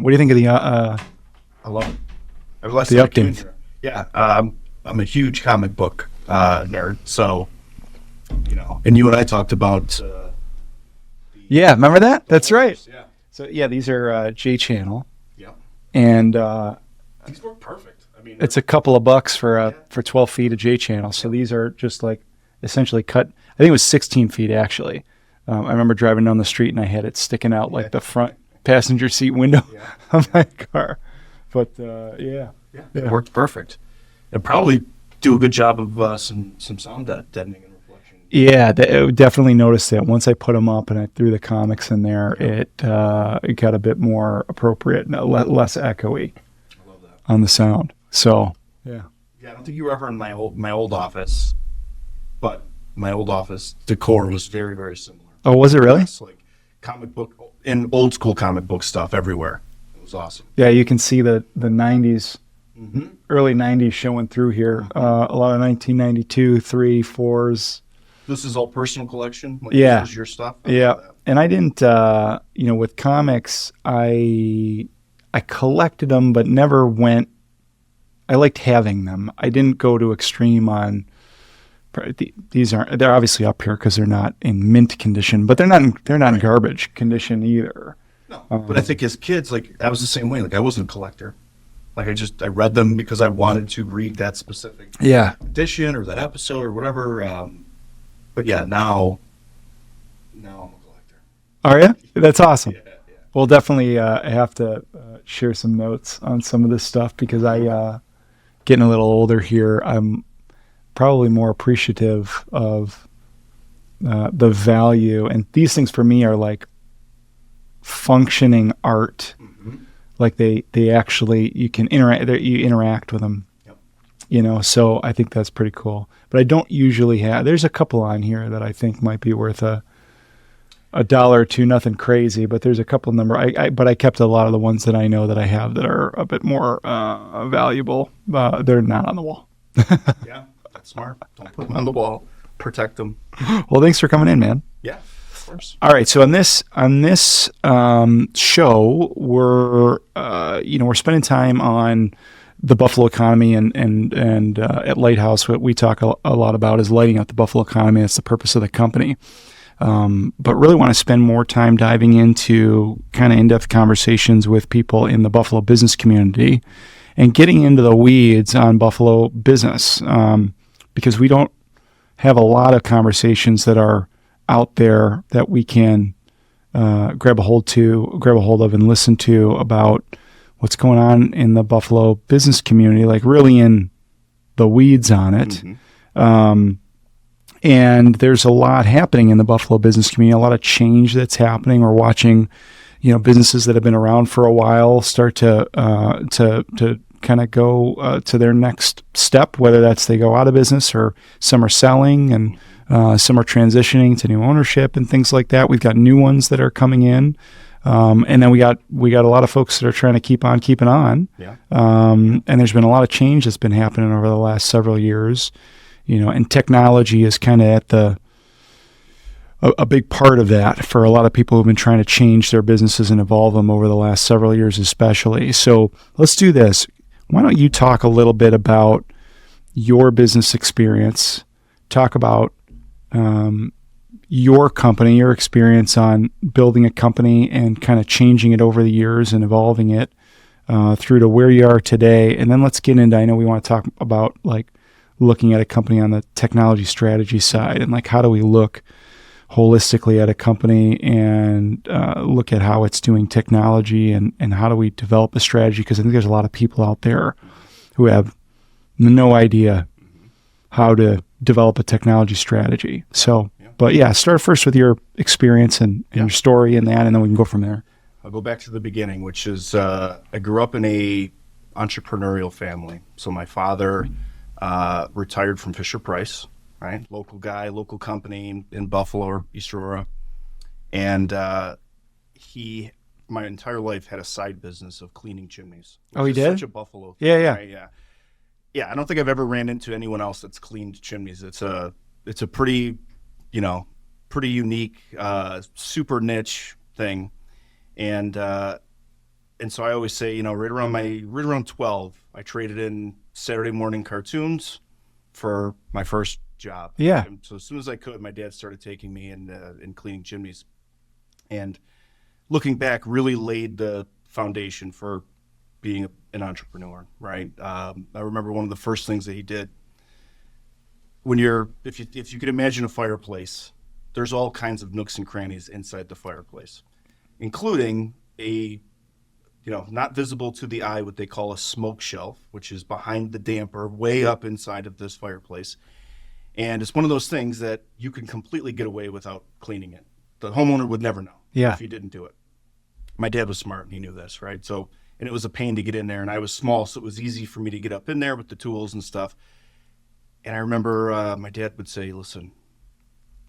What do you think of the I love it. Every last the time I come in update? here. Yeah, I'm a huge comic book nerd, so and you and I talked about Yeah, remember that? the That's right. holders. Yeah, So yeah, these are J channel, yeah. and These work perfect. I mean, it's a couple of bucks for yeah, for 12 feet of J channel. So yeah, these are just like essentially cut. I think it was 16 feet actually. I remember driving down the street and I had it sticking out yeah, like the front passenger seat window yeah, of my car. But yeah, yeah. It yeah. worked perfect. It probably do a good job of some sound deadening and reflection. Yeah, definitely noticed that once I put them up and I threw the comics in there, Yeah, it got a bit more appropriate, less echoey I love that. on the sound. So yeah, Yeah, I don't think you were ever in my old office, but my old office decor was very, very similar. oh, was it really? Yes, like comic book and old school comic book stuff everywhere. It was awesome. Yeah, you can see the '90s, Mm-hmm. early '90s showing through here. A lot of 1992, 3, 4s. This is all personal collection. Like, Yeah, this is your stuff. I yeah. love that. And I didn't, with comics, I collected them, but never went. I liked having them. I didn't go to extreme on. These aren't. They're obviously up here because they're not in mint condition, but they're not in Right. garbage condition either. No, but I think as kids, like I was the same way. Like I wasn't a collector. Like I read them because I wanted to read that specific Yeah. edition or that episode or whatever. But yeah, now I'm a collector. Are you? That's awesome. Yeah, yeah. We'll definitely have to share some notes on some of this stuff because getting a little older here, I'm probably more appreciative of the value. And these things for me are like functioning art. Mm-hmm. Like they actually, you can interact with them, Yep. so I think that's pretty cool. But I don't usually there's a couple on here that I think might be worth a dollar or two, nothing crazy, but there's a couple but I kept a lot of the ones that I know that I have that are a bit more valuable. They're not on the wall. Yeah, that's smart. Don't put them on the wall. Protect them. Well, thanks for coming in, man. Yeah, of course. All right, so on this show, we're spending time on the Buffalo economy, and at Lighthouse, what we talk a lot about is lighting up the Buffalo economy. That's the purpose of the company. But really want to spend more time diving into kind of in-depth conversations with people in the Buffalo business community and getting into the weeds on Buffalo business, because we don't have a lot of conversations that are out there that we can grab a hold of and listen to about what's going on in the Buffalo business community, like really in the weeds on it. Mm-hmm. And there's a lot happening in the Buffalo business community, a lot of change that's happening. We're watching, businesses that have been around for a while start to kind of go to their next step, whether that's they go out of business or some are selling and some are transitioning to new ownership and things like that. We've got new ones that are coming in. And then we got a lot of folks that are trying to keep on keeping on. Yeah. And there's been a lot of change that's been happening over the last several years. And technology is kind of at a big part of that for a lot of people who've been trying to change their businesses and evolve them over the last several years, especially. So let's do this. Why don't you talk a little bit about your business experience? Talk about your company, your experience on building a company and kind of changing it over the years and evolving it through to where you are today. And then let's get into, I know we want to talk about like looking at a company on the technology strategy side and like how do we look holistically at a company and look at how it's doing technology and how do we develop a strategy, because I think there's a lot of people out there who have no idea how to develop a technology strategy. So, but yeah, start first with your experience and your story and that, and then we can go from there. I'll go back to the beginning, which is I grew up in a entrepreneurial family. So my father retired from Fisher-Price, right? Local guy, local company in Buffalo or East Aurora. And he, my entire life, had a side business of cleaning chimneys. Oh, he which is did? Such a Buffalo Yeah, thing, yeah. right? Yeah. Yeah, I don't think I've ever ran into anyone else that's cleaned chimneys. It's a pretty, pretty unique, super niche thing. And and so I always say, you know, right around 12, I traded in Saturday morning cartoons for my first job. Yeah. And so as soon as I could, my dad started taking me in cleaning chimneys, and looking back, really laid the foundation for being an entrepreneur. Right. I remember one of the first things that he did. If you could imagine a fireplace, there's all kinds of nooks and crannies inside the fireplace, including a, not visible to the eye, what they call a smoke shelf, which is behind the damper way up inside of this fireplace. And it's one of those things that you can completely get away without cleaning it. The homeowner would never know if you didn't do it. My dad was smart and he knew this, right? So, and it was a pain to get in there, and I was small, so it was easy for me to get up in there with the tools and stuff. And I remember my dad would say, listen,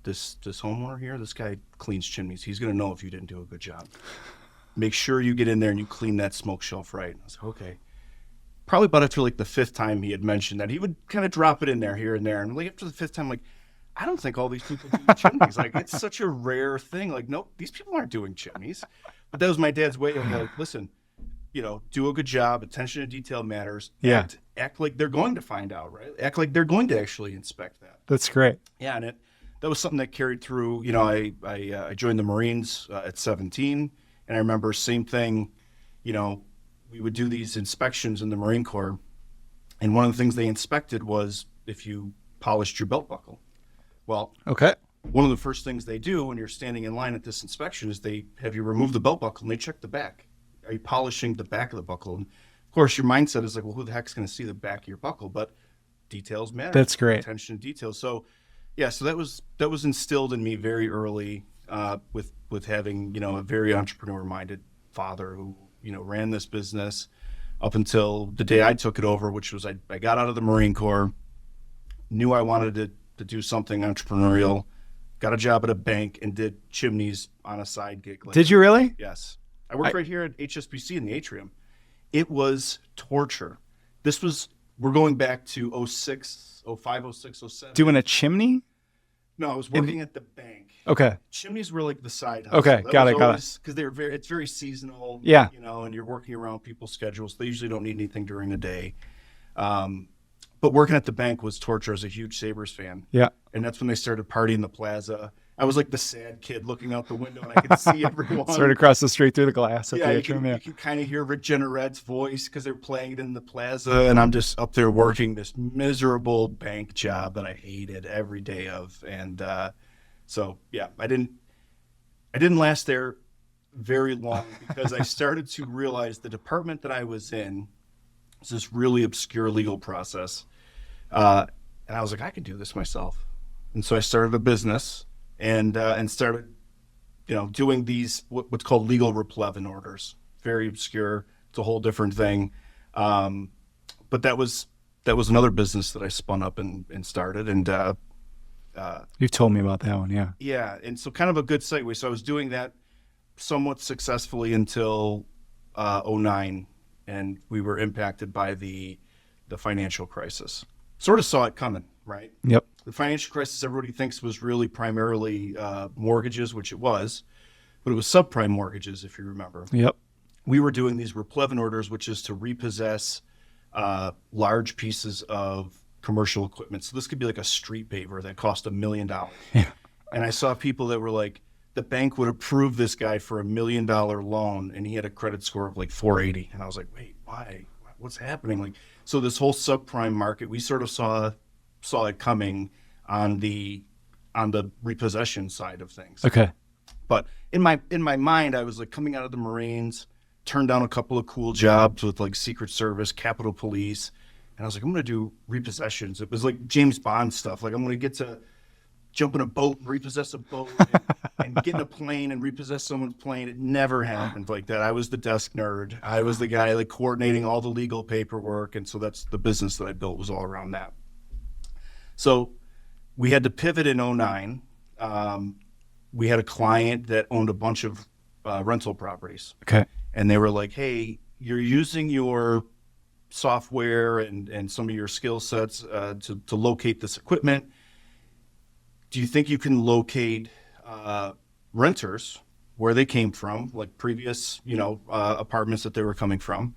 this homeowner here, this guy cleans chimneys. He's going to know if you didn't do a good job. Make sure you get in there and you clean that smoke shelf right. I was like, okay. Probably about after like the fifth time he had mentioned that, he would kind of drop it in there here and there. And like after the fifth time, like, I don't think all these people do chimneys. Like, it's such a rare thing. Like, nope, these people aren't doing chimneys. But that was my dad's way of like, listen, do a good job. Attention to detail matters. Yeah. Act like they're going to find out, right? Act like they're going to actually inspect that. That's great. Yeah, and that was something that carried through. I joined the Marines at 17, and I remember same thing. We would do these inspections in the Marine Corps, and one of the things they inspected was if you polished your belt buckle. Well, okay. One of the first things they do when you're standing in line at this inspection is they have you remove the belt buckle, and they check the back. Are you polishing the back of the buckle? And of course, your mindset is like, well, who the heck's going to see the back of your buckle? But details matter. That's great. Attention to detail. So, yeah, so that was instilled in me very early with having, a very entrepreneur-minded father who, ran this business up until the day I took it over, which was I got out of the Marine Corps, knew I wanted to do something entrepreneurial, got a job at a bank, and did chimneys on a side gig. Did you really? Yes. I worked right here at HSBC in the atrium. It was torture. We're going back to 06, 05, 06, 07. Doing a chimney? No, I was working at the bank. Okay. Chimneys were like the side hustle. Okay, got it. Because it's very seasonal. Yeah. And you're working around people's schedules. They usually don't need anything during the day. But working at the bank was torture. I was a huge Sabres fan. Yeah. And that's when they started partying the plaza. I was like the sad kid looking out the window, and I could see everyone. Straight across the street through the glass at the atrium. You can kind of hear Rick Jenneret's voice because they're playing it in the plaza, and I'm just up there working this miserable bank job that I hated every day of. And so, yeah, I didn't last there very long because I started to realize the department that I was in was this really obscure legal process. And I was like, I could do this myself. And so I started a business and started, doing these, what's called legal replevin orders. Very obscure. It's a whole different thing. But that was another business that I spun up and started. And you've told me about that one. Yeah. Yeah. And so kind of a good segue. So I was doing that somewhat successfully until 09, and we were impacted by the financial crisis. Sort of saw it coming, right? Yep. The financial crisis everybody thinks was really primarily mortgages, which it was, but it was subprime mortgages, if you remember. Yep. We were doing these replevin orders, which is to repossess large pieces of commercial equipment. So this could be like a street paver that cost $1 million. Yeah. And I saw people that were like, the bank would approve this guy for $1 million loan, and he had a credit score of like 480. And I was like, wait, why? What's happening? Like, so this whole subprime market, we sort of saw it coming on the repossession side of things. Okay. But in my mind, I was like coming out of the Marines, turned down a couple of cool jobs with like Secret Service, Capitol Police, and I was like, I'm going to do repossessions. It was like James Bond stuff. Like, I'm going to get to jump in a boat and repossess a boat and get in a plane and repossess someone's plane. It never happened like that. I was the desk nerd. I was the guy like coordinating all the legal paperwork. And so that's the business that I built was all around that. So we had to pivot in 09. We had a client that owned a bunch of rental properties. Okay. And they were like, hey, you're using your software and some of your skill sets to locate this equipment. Do you think you can locate renters where they came from, like previous, apartments that they were coming from,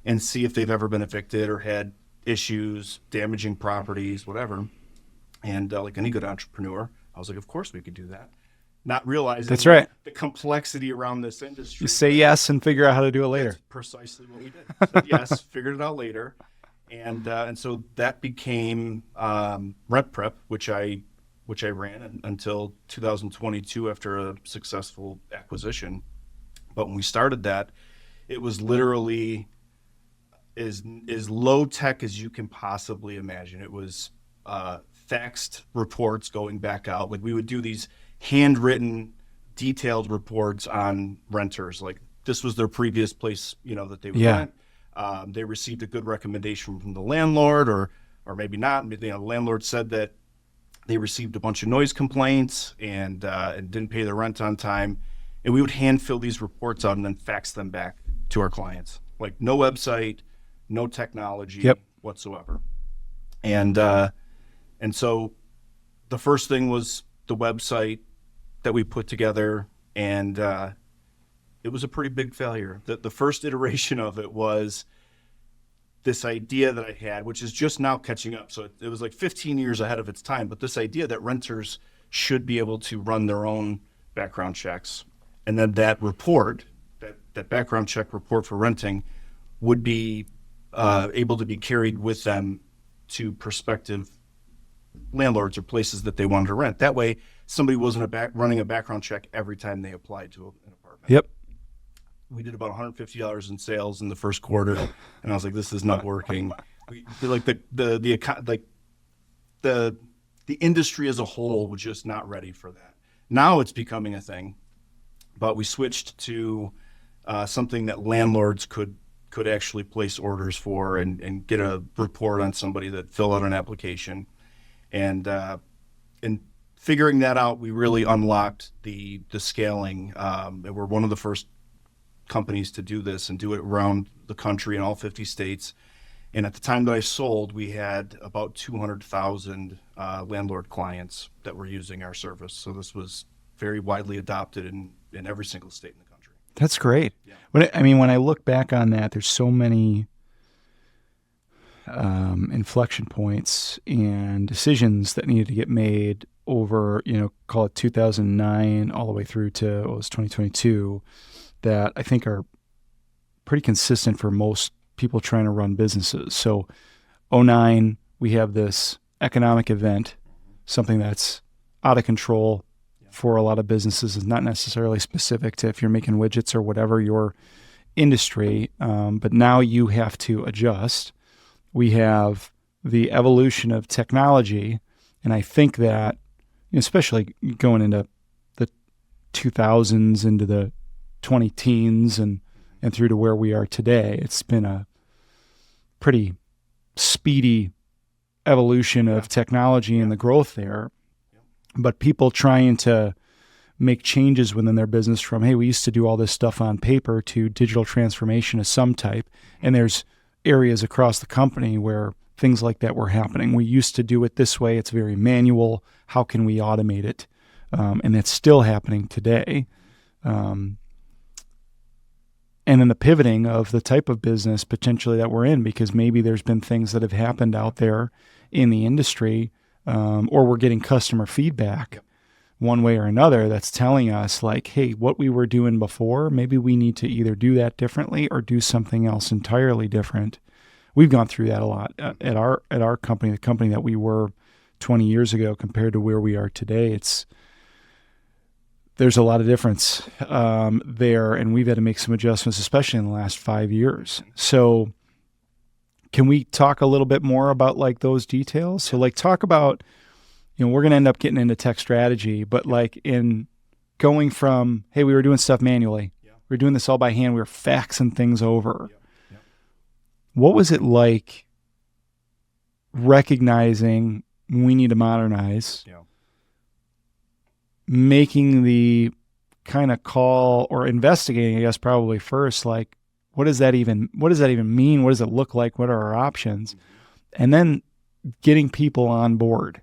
and see if they've ever been evicted or had issues, damaging properties, whatever. And like any good entrepreneur, I was like, of course we could do that. Not realizing That's right. the complexity around this industry. You say yes and figure out how to do it later. That's precisely what we did. Said yes, figured it out later. And so that became Rent Prep, which I ran until 2022 after a successful acquisition. But when we started that, it was literally as low tech as you can possibly imagine. It was faxed reports going back out. Like we would do these handwritten, detailed reports on renters. Like this was their previous place, that they would rent. They received a good recommendation from the landlord, or maybe not. The landlord said that they received a bunch of noise complaints and didn't pay their rent on time. And we would hand fill these reports out and then fax them back to our clients. Like no website, no technology whatsoever. And so the first thing was the website that we put together, and it was a pretty big failure. The first iteration of it was this idea that I had, which is just now catching up. So it was like 15 years ahead of its time, but this idea that renters should be able to run their own background checks. And then that report, that background check report for renting, would be able to be carried with them to prospective landlords or places that they wanted to rent. That way, somebody wasn't running a background check every time they applied to an apartment. Yep. We did about $150 in sales in the first quarter, and I was like, "This is not working." The industry as a whole was just not ready for that. Now it's becoming a thing, but we switched to something that landlords could actually place orders for and get a report on somebody that fill out an application, and figuring that out, we really unlocked the scaling. And we're one of the first companies to do this and do it around the country in all 50 states. And at the time that I sold, we had about 200,000 landlord clients that were using our service. So this was very widely adopted in every single state in the country. That's great. Yeah. When I look back on that, there's so many inflection points and decisions that needed to get made over, call it 2009 all the way through to 2022, that I think are pretty consistent for most people trying to run businesses. So 2009, we have this economic event, something that's out of control for a lot of businesses, is not necessarily specific to if you're making widgets or whatever your industry, but now you have to adjust. We have the evolution of technology, and I think that, especially going into the 2000s, into the 20 teens and through to where we are today, it's been a pretty speedy evolution of technology and the growth there. But people trying to make changes within their business from, hey, we used to do all this stuff on paper, to digital transformation of some type. And there's areas across the company where things like that were happening. We used to do it this way. It's very manual. How can we automate it? And that's still happening today. And then the pivoting of the type of business potentially that we're in, because maybe there's been things that have happened out there in the industry, or we're getting customer feedback one way or another that's telling us like, hey, what we were doing before, maybe we need to either do that differently or do something else entirely different. We've gone through that a lot at our company, the company that we were 20 years ago compared to where we are today. There's a lot of difference there, and we've had to make some adjustments, especially in the last 5 years. So can we talk a little bit more about like those details? So like talk about, we're going to end up getting into tech strategy, but like in going from, hey, we were doing stuff manually. We were doing this all by hand. We were faxing things over. What was it like recognizing we need to modernize? Making the kind of call, or investigating, I guess probably first, like what does that even mean? What does it look like? What are our options? And then getting people on board.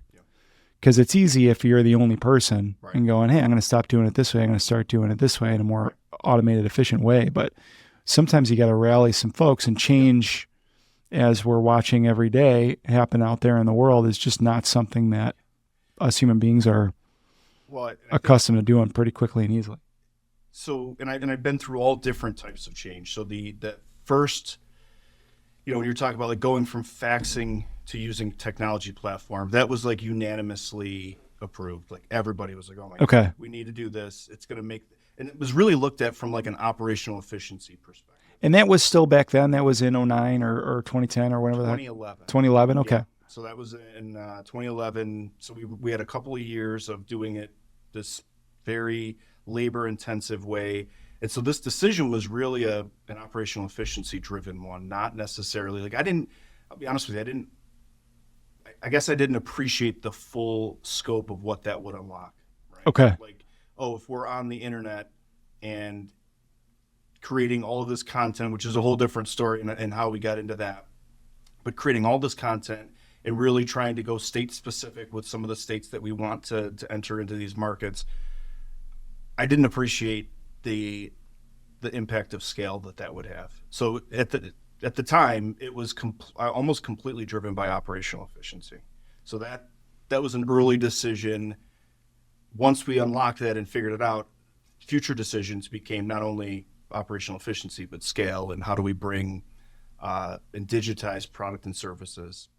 Because it's easy if you're the only person Right. and going, hey, I'm going to stop doing it this way. I'm going to start doing it this way in a more automated, efficient way. But sometimes you got to rally some folks, and change, as we're watching every day happen out there in the world, is just not something that us human beings are Well, and I think accustomed to doing pretty quickly and easily. so, and I've been through all different types of change. So the first, when you're talking about like going from faxing to using technology platform, that was like unanimously approved. Like everybody was like, oh my Okay. God, we need to do this. It's going to make, and it was really looked at from like an operational efficiency perspective. And that was still back then. That was in 09 or 2010 or whenever that. 2011. 2011. Okay. Yeah. So that was in 2011. So we had a couple of years of doing it this very labor intensive way. And so this decision was really an operational efficiency driven one, not necessarily like I'll be honest with you, I guess I didn't appreciate the full scope of what that would unlock. Right? Okay. Like, if we're on the internet and creating all of this content, which is a whole different story and how we got into that, but creating all this content and really trying to go state specific with some of the states that we want to enter into these markets, I didn't appreciate the impact of scale that would have. So at the time, it was almost completely driven by operational efficiency. So that was an early decision. Once we unlocked that and figured it out, future decisions became not only operational efficiency, but scale, and how do we bring and digitize product and services.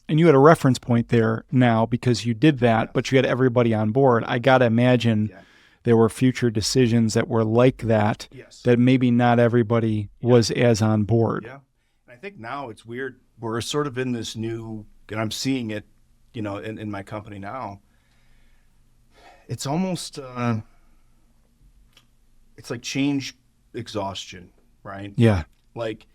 And you had a reference point there now because you did that, but you had everybody on board. I got to imagine there were future decisions that were like that, that maybe not everybody was as on board. Yeah. And I think now it's weird. We're sort of in this new, and I'm seeing it, in my company now. It's almost, it's like change exhaustion, right? Yeah. Like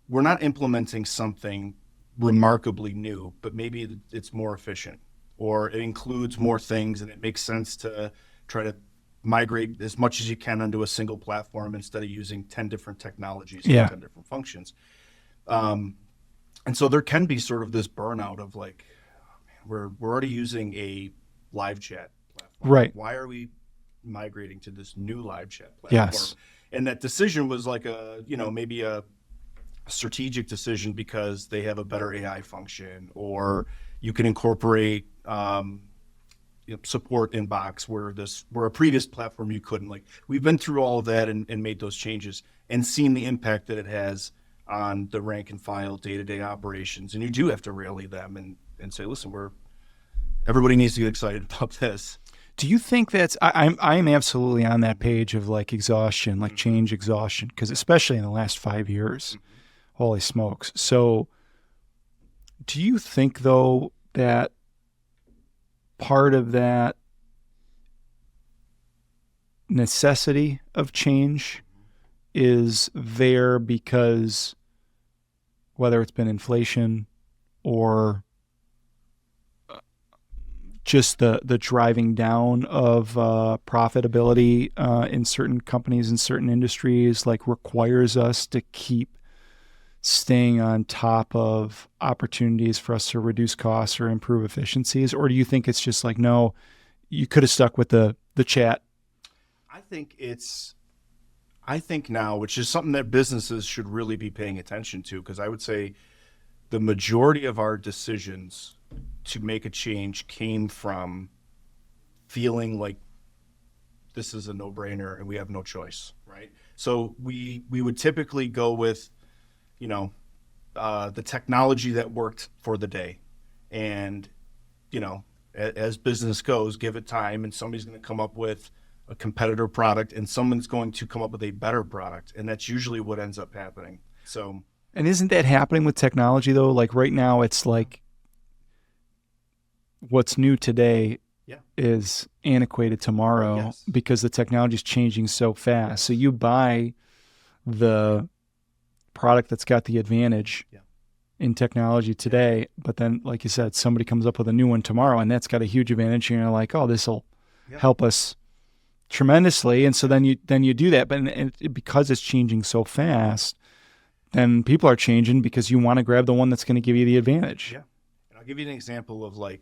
we're not implementing something remarkably new, but maybe it's more efficient, or it includes more things, and it makes sense to try to migrate as much as you can onto a single platform instead of using 10 different technologies and 10 different functions. And so there can be sort of this burnout of like, oh man, we're already using a live chat platform. Right. Why are we migrating to this new live chat platform? Yes. And that decision was like maybe a strategic decision because they have a better AI function, or you can incorporate support inbox where a previous platform you couldn't. Like we've been through all of that and made those changes and seen the impact that it has on the rank and file day-to-day operations. And you do have to rally them and say, listen, everybody needs to get excited about this. Do you think that's, I'm absolutely on that page of like exhaustion, like change exhaustion, because especially in the last 5 years, holy smokes. So do you think though that part of that necessity of change is there because whether it's been inflation or just the driving down of profitability in certain companies in certain industries like requires us to keep staying on top of opportunities for us to reduce costs or improve efficiencies? Or do you think it's just like, no, you could have stuck with the chat? I think now, which is something that businesses should really be paying attention to, because I would say the majority of our decisions to make a change came from feeling like this is a no-brainer and we have no choice, right? So we would typically go with, the technology that worked for the day. And, as business goes, give it time, and somebody's going to come up with a competitor product and someone's going to come up with a better product. And that's usually what ends up happening. So, and isn't that happening with technology though? Like right now, it's like what's new today is antiquated tomorrow because the technology is changing so fast. So you buy the product that's got the advantage in technology today, but then, like you said, somebody comes up with a new one tomorrow and that's got a huge advantage, and you're like, oh, this will help us tremendously. And so then you do that, but because it's changing so fast, then people are changing because you want to grab the one that's going to give you the advantage. Yeah. And I'll give you an example of like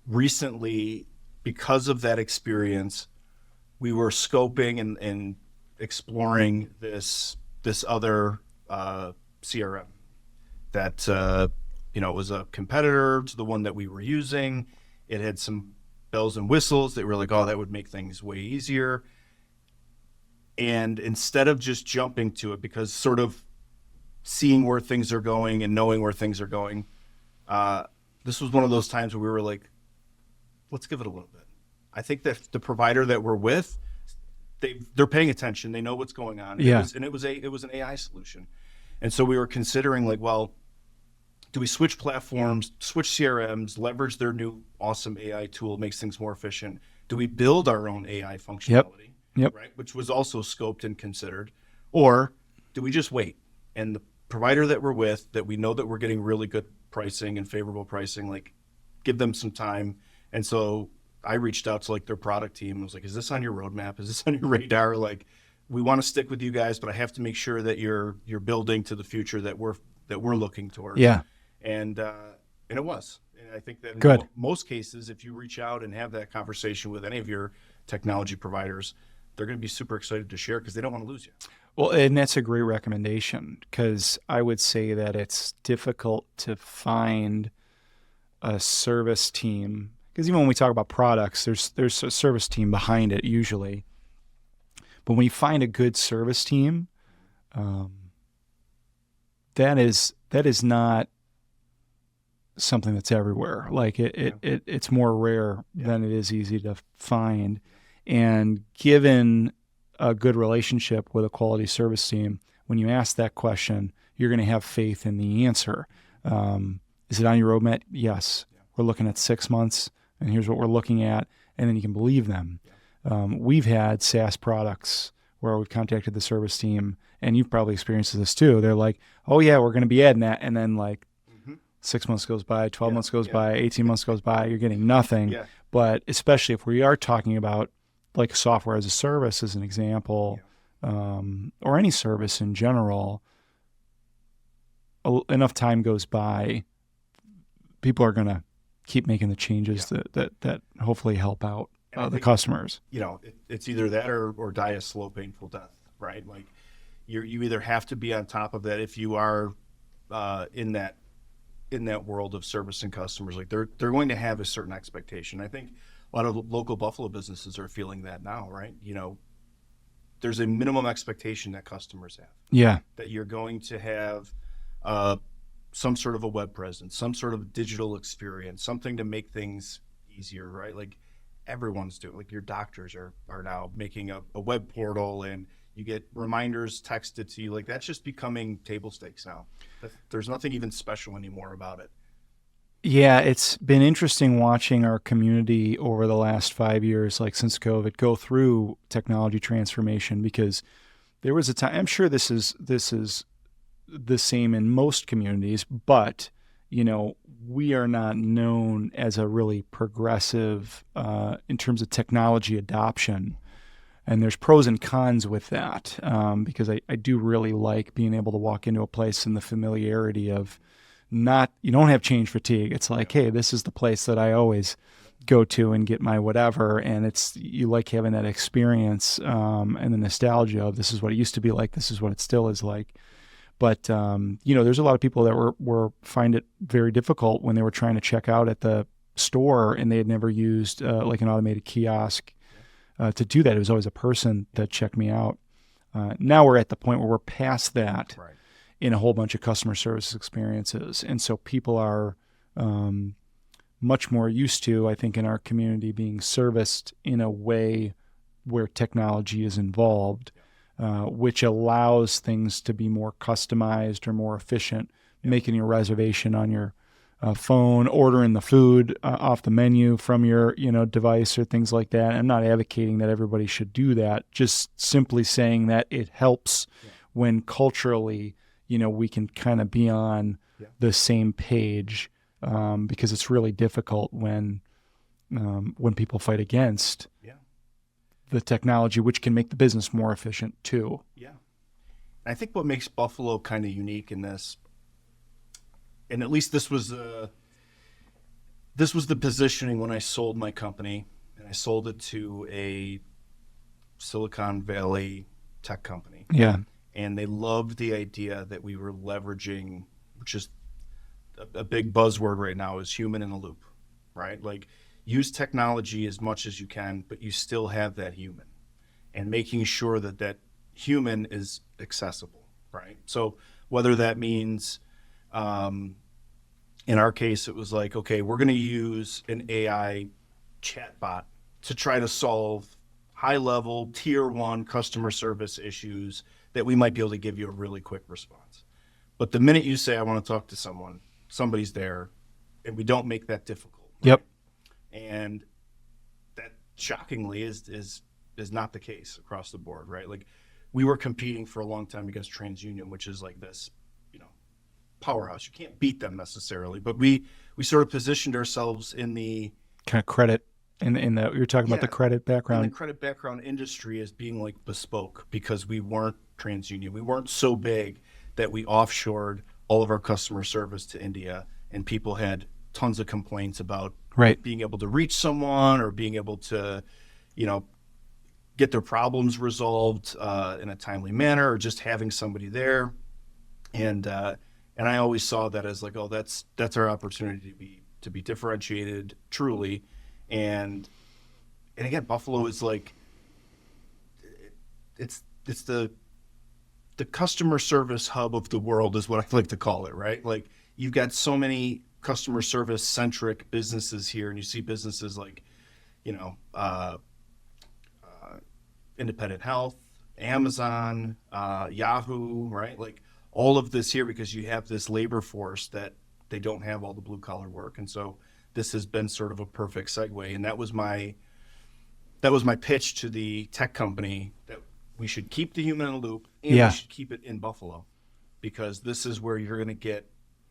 recently, because of that experience, we were scoping and exploring this other CRM that was a competitor to the one that we were using. It had some bells and whistles that were like, oh, that would make things way easier. And instead of just jumping to it, because sort of seeing where things are going and knowing where things are going, this was one of those times where we were like, let's give it a little bit. I think that the provider that we're with, they're paying attention. They know what's going on. Yeah. It was an AI solution. And so we were considering like, well, do we switch platforms, switch CRMs, leverage their new awesome AI tool, makes things more efficient? Do we build our own AI functionality? Yep. Right, which was also scoped and considered. Or do we just wait? And the provider that we're with, that we know that we're getting really good pricing and favorable pricing, like give them some time. And so I reached out to like their product team and was like, is this on your roadmap? Is this on your radar? Like, we want to stick with you guys, but I have to make sure that you're building to the future that we're looking towards. Yeah. And it was. And I think that Good. in most cases, if you reach out and have that conversation with any of your technology providers, they're going to be super excited to share because they don't want to lose you. Well, and that's a great recommendation, because I would say that it's difficult to find a service team, because even when we talk about products, there's a service team behind it usually. But when you find a good service team, that is not something that's everywhere. Like it's more rare than it is easy to find. And given a good relationship with a quality service team, when you ask that question, you're going to have faith in the answer. Is it on your roadmap? Yes. We're looking at 6 months, and here's what we're looking at, and then you can believe them. We've had SaaS products where we've contacted the service team, and you've probably experienced this too. They're like, oh yeah, we're going to be adding that. And then like 6 months goes by, 12 months goes by, 18 months goes by, you're getting nothing. Yeah. But especially if we are talking about like software as a service as an example, or any service in general, enough time goes by, people are going to keep making the changes that hopefully help out the customers. It's either that or die a slow, painful death, right? Like you either have to be on top of that if you are in that world of servicing customers. Like they're going to have a certain expectation. I think a lot of local Buffalo businesses are feeling that now, right? There's a minimum expectation that customers have. Yeah. That you're going to have some sort of a web presence, some sort of digital experience, something to make things easier, right? Like everyone's doing, like your doctors are now making a web portal, and you get reminders texted to you. Like that's just becoming table stakes now. There's nothing even special anymore about it. Yeah, it's been interesting watching our community over the last 5 years, like since COVID, go through technology transformation, because there was a time, I'm sure this is the same in most communities, but we are not known as a really progressive in terms of technology adoption. And there's pros and cons with that, because I do really like being able to walk into a place in the familiarity of you don't have change fatigue. It's like, hey, this is the place that I always go to and get my whatever. And you like having that experience and the nostalgia of this is what it used to be like. This is what it still is like. But, there's a lot of people that find it very difficult when they were trying to check out at the store and they had never used like an automated kiosk to do that. It was always a person that checked me out. Now we're at the point where we're past that. Right. In a whole bunch of customer service experiences. And so people are much more used to, I think, in our community being serviced in a way where technology is involved, which allows things to be more customized or more efficient, making your reservation on your phone, ordering the food off the menu from your device or things like that. I'm not advocating that everybody should do that, just simply saying that it helps when culturally we can kind of be on the same page, because it's really difficult when people fight against the technology, which can make the business more efficient too. Yeah. I think what makes Buffalo kind of unique in this, and at least this was this was the positioning when I sold my company, and I sold it to a Silicon Valley tech company. Yeah. And they loved the idea that we were leveraging, which is a big buzzword right now, is human in the loop, right? Like, use technology as much as you can, but you still have that human, and making sure that that human is accessible, right? So whether that means, in our case, it was like, okay, we're going to use an AI chatbot to try to solve high level tier one customer service issues that we might be able to give you a really quick response. But the minute you say, I want to talk to someone, somebody's there, and we don't make that difficult. Right? Yep. And that shockingly is not the case across the board, right? Like, we were competing for a long time against TransUnion, which is like this, powerhouse. You can't beat them necessarily, but we sort of positioned ourselves in the Kind of credit in the you're talking about the credit background. in the credit background industry as being like bespoke, because we weren't TransUnion. We weren't so big that we offshored all of our customer service to India, and people had tons of complaints about Right. being able to reach someone or being able to, get their problems resolved in a timely manner, or just having somebody there. And I always saw that as like, oh, that's our opportunity to be differentiated truly. And again, Buffalo is like, it's the customer service hub of the world, is what I like to call it, right? Like, you've got so many customer service centric businesses here, and you see businesses like, Independent Health, Amazon, Yahoo, right? Like, all of this here, because you have this labor force that they don't have all the blue collar work. And so this has been sort of a perfect segue. And that was my pitch to the tech company, that we should keep the human in the loop, and we should keep it in Buffalo, because this is where you're going to get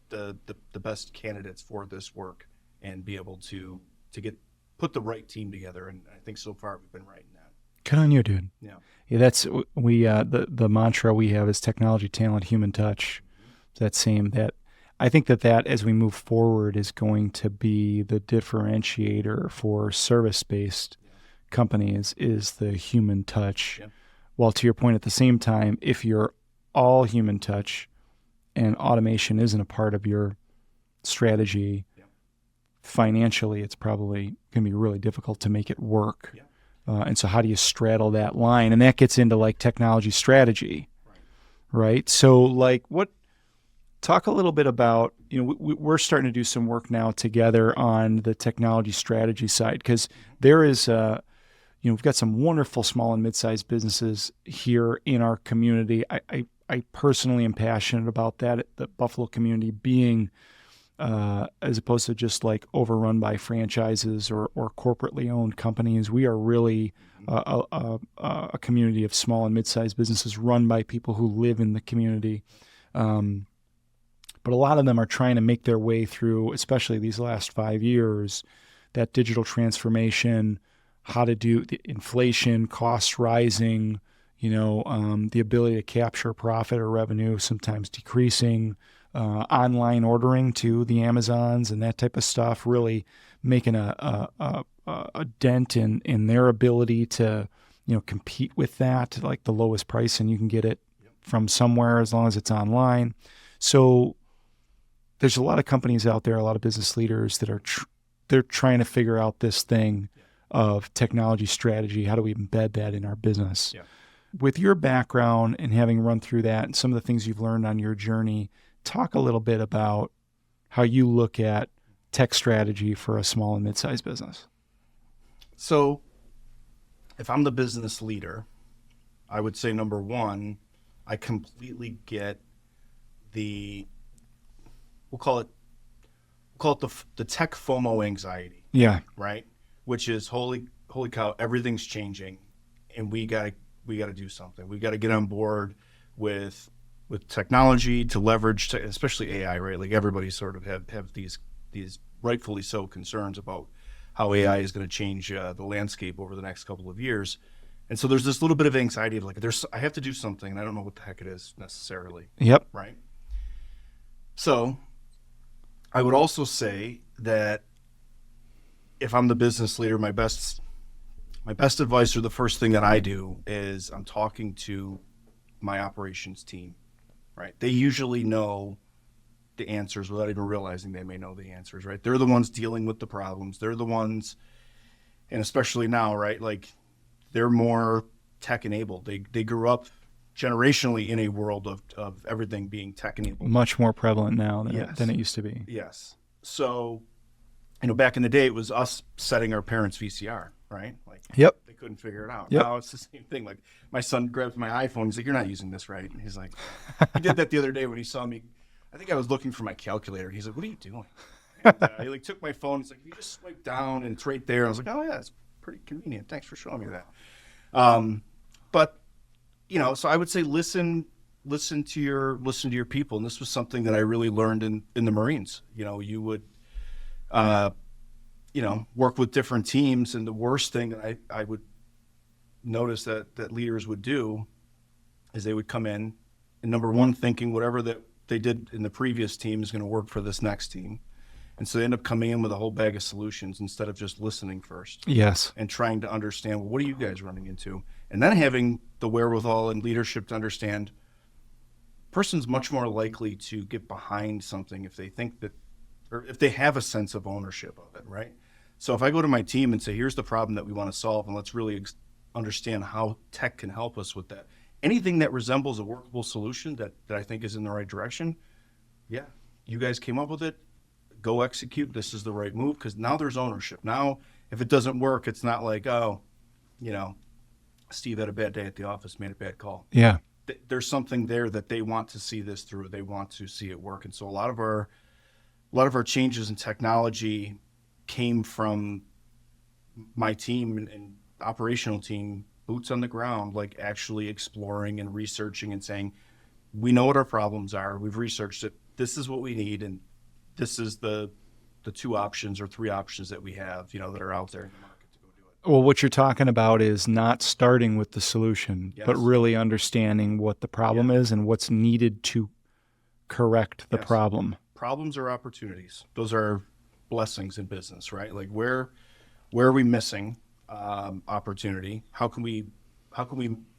the best candidates for this work, and be able to put the right team together. And I think so far we've been right in that. Good on you, dude. Yeah. Yeah, that's the mantra we have is technology, talent, human touch. That I think that as we move forward is going to be the differentiator for service-based companies, is the human touch. Yeah. While to your point, at the same time, if you're all human touch and automation isn't a part of your strategy, financially, it's probably going to be really difficult to make it work. Yeah. And so how do you straddle that line? And that gets into like technology strategy, right? So like talk a little bit about, we're starting to do some work now together on the technology strategy side, because there is, we've got some wonderful small and mid-sized businesses here in our community. I personally am passionate about that, the Buffalo community being, as opposed to just like overrun by franchises or corporately owned companies. We are really a community of small and mid-sized businesses run by people who live in the community. But a lot of them are trying to make their way through, especially these last 5 years, that digital transformation, how to do the inflation, costs rising, the ability to capture profit or revenue, sometimes decreasing, online ordering to the Amazons and that type of stuff, really making a dent in their ability to, compete with that, like the lowest price, and you can get it from somewhere as long as it's online. So there's a lot of companies out there, a lot of business leaders that are they're trying to figure out this thing of technology strategy. How do we embed that in our business? Yeah. With your background and having run through that and some of the things you've learned on your journey, talk a little bit about how you look at tech strategy for a small and mid-sized business. So if I'm the business leader, I would say, number one, I completely get we'll call it the tech FOMO anxiety. Yeah. Right. Which is holy cow, everything's changing, and we gotta do something. We gotta get on board with technology to leverage, especially AI, right? Like, everybody sort of have these rightfully so concerns about how AI is going to change the landscape over the next couple of years. And so there's this little bit of anxiety of like, I have to do something, and I don't know what the heck it is necessarily. Yep. Right. So I would also say that if I'm the business leader, my best advice, or the first thing that I do, is I'm talking to my operations team, right? They usually know the answers without even realizing they may know the answers, right? They're the ones dealing with the problems. They're the ones, and especially now, right? Like, they're more tech enabled. They grew up generationally in a world of everything being tech enabled. Much more prevalent now than, Yes. than it used to be. Yes. So, back in the day, it was us setting our parents' VCR, right? Like, Yep. they couldn't figure it out. Yep. Now it's the same thing. Like, my son grabs my iPhone. He's like, "You're not using this right." And he's like, he did that the other day when he saw me. I think I was looking for my calculator. He's like, "What are you doing?" And, he like took my phone. He's like, "You just swipe down and it's right there." I was like, "Oh yeah, it's pretty convenient. Thanks for showing me that." But so I would say listen to your people. And this was something that I really learned in the Marines. You would work with different teams, and the worst thing that I would notice that leaders would do is they would come in, and number one, thinking whatever that they did in the previous team is going to work for this next team. And so they end up coming in with a whole bag of solutions instead of just listening first. Yes. And trying to understand, well, what are you guys running into? And then having the wherewithal and leadership to understand, person's much more likely to get behind something if they think that, or if they have a sense of ownership of it, right? So if I go to my team and say, here's the problem that we want to solve, and let's really understand how tech can help us with that. Anything that resembles a workable solution that I think is in the right direction, yeah, you guys came up with it. Go execute. This is the right move, because now there's ownership. Now, if it doesn't work, it's not like, oh, Steve had a bad day at the office, made a bad call. Yeah. There's something there that they want to see this through. They want to see it work. And so a lot of our changes in technology came from my team and operational team, boots on the ground, like actually exploring and researching and saying, we know what our problems are. We've researched it. This is what we need. And this is the two options or three options that we have, that are out there in the market to go do it. Well, what you're talking about is not starting with the solution, Yes. but really understanding what the problem is and what's needed to correct the Yes. problem. Problems are opportunities. Those are blessings in business, right? Like, where are we missing opportunity? How can we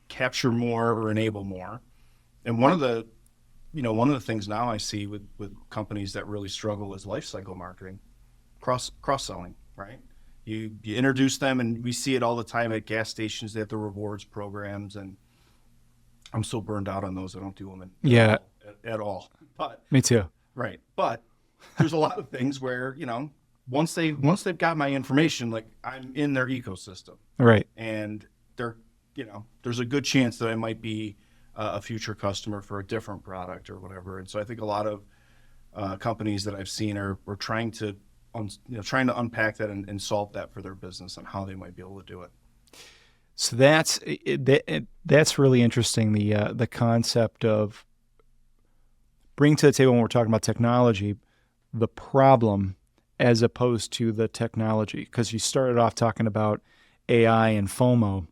capture more or enable more? And one of the things now I see with companies that really struggle is life cycle marketing, cross-selling, right? You introduce them, and we see it all the time at gas stations. They have the rewards programs, and I'm so burned out on those. I don't do them at all. But Me too. right. But there's a lot of things where, once they've got my information, like, I'm in their ecosystem, Right. and there's a good chance that I might be a future customer for a different product or whatever. And so I think a lot of companies that I've seen are trying to unpack that and solve that for their business and how they might be able to do it. So that's really interesting. The concept of bring to the table when we're talking about technology, the problem as opposed to the technology. Because you started off talking about AI and FOMO.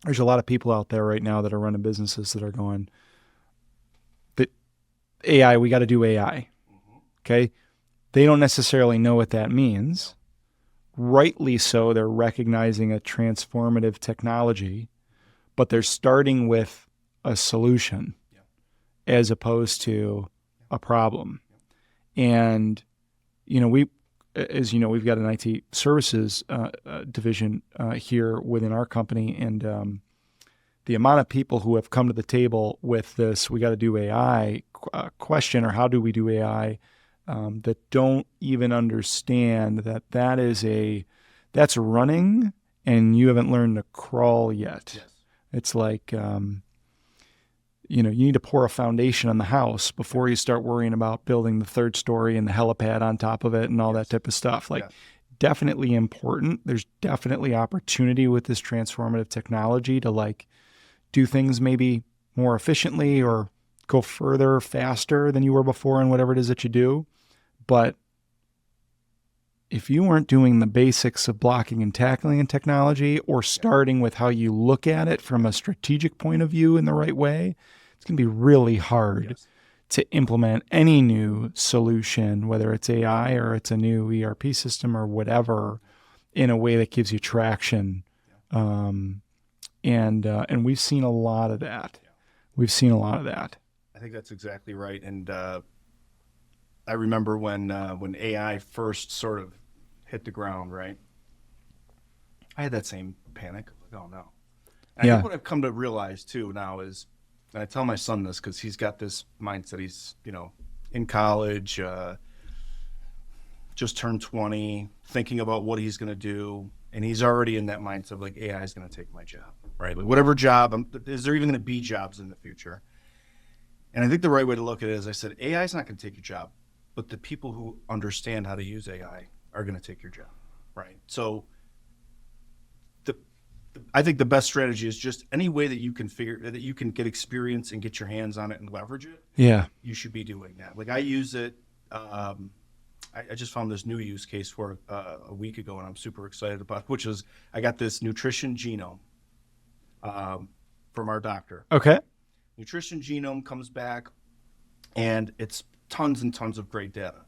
There's a lot of people out there right now that are running businesses that are going, but AI, we got to do AI. Okay. They don't necessarily know what that means. Rightly so, they're recognizing a transformative technology, but they're starting with a solution as opposed to a problem. And, we've got an IT services division here within our company, and the amount of people who have come to the table with this, we got to do AI question, or how do we do AI, that don't even understand that's running and you haven't learned to crawl yet. Yes. It's like, you need to pour a foundation on the house before you start worrying about building the third story and the helipad on top of it and all that type of stuff. Like, definitely important. There's definitely opportunity with this transformative technology to do things maybe more efficiently or go further, faster than you were before in whatever it is that you do. But if you weren't doing the basics of blocking and tackling in technology, or starting with how you look at it from a strategic point of view in the right way, it's going to be really hard to implement any new solution, whether it's AI or it's a new ERP system or whatever, in a way that gives you traction. And we've seen a lot of that. Yeah. We've seen a lot of that. I think that's exactly right. And I remember when AI first sort of hit the ground, right? I had that same panic. Like, oh no. And I think what I've come to realize too now is, and I tell my son this because he's got this mindset. He's, in college, just turned 20, thinking about what he's going to do. And he's already in that mindset of like, AI is going to take my job, right? Like whatever job, is there even going to be jobs in the future? And I think the right way to look at it is I said, AI is not going to take your job, but the people who understand how to use AI are going to take your job, right? So I think the best strategy is just any way that you can that you can get experience and get your hands on it and leverage it. Yeah. You should be doing that. Like I use it. I just found this new use case for a week ago, and I'm super excited about it, which is I got this nutrition genome from our doctor. Okay. Nutrition genome comes back, and it's tons and tons of great data.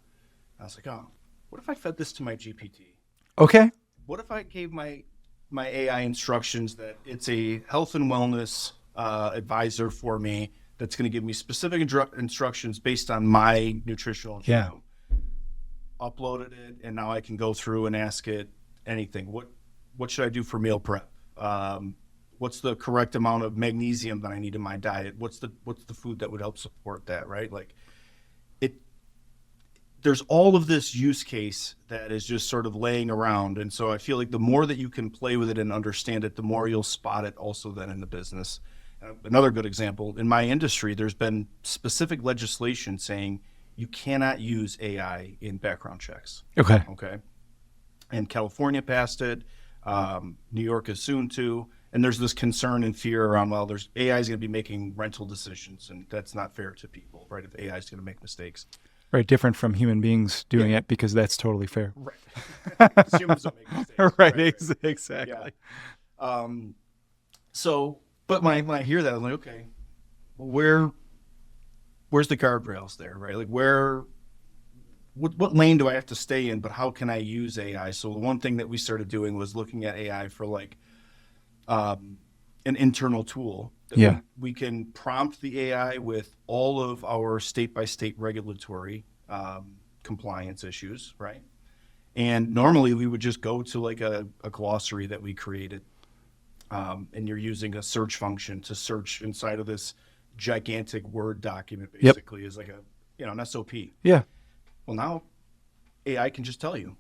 I was like, oh, what if I fed this to my GPT? Okay. What if I gave my AI instructions that it's a health and wellness advisor for me that's going to give me specific instructions based on my nutritional genome? Yeah. Uploaded it, and now I can go through and ask it anything. What should I do for meal prep? What's the correct amount of magnesium that I need in my diet? What's the food that would help support that, right? Like there's all of this use case that is just sort of laying around. And so I feel like the more that you can play with it and understand it, the more you'll spot it also then in the business. Another good example, in my industry, there's been specific legislation saying you cannot use AI in background checks. Okay. And California passed it. New York is soon to. And there's this concern and fear around, well, there's AI is going to be making rental decisions, and that's not fair to people, right? If AI is going to make mistakes. Right, different from human beings doing it, because that's totally fair. Right. Humans don't make mistakes. Right. Exactly. Yeah. So, but when I hear that, I'm like, okay, well, where's the guardrails there, right? Like what lane do I have to stay in, but how can I use AI? So the one thing that we started doing was looking at AI for like an internal tool. Yeah. We can prompt the AI with all of our state-by-state regulatory compliance issues, right? And normally we would just go to like a glossary that we created, and you're using a search function to search inside of this gigantic Word document, basically, is like an SOP. Yeah. Well, now AI can just tell you.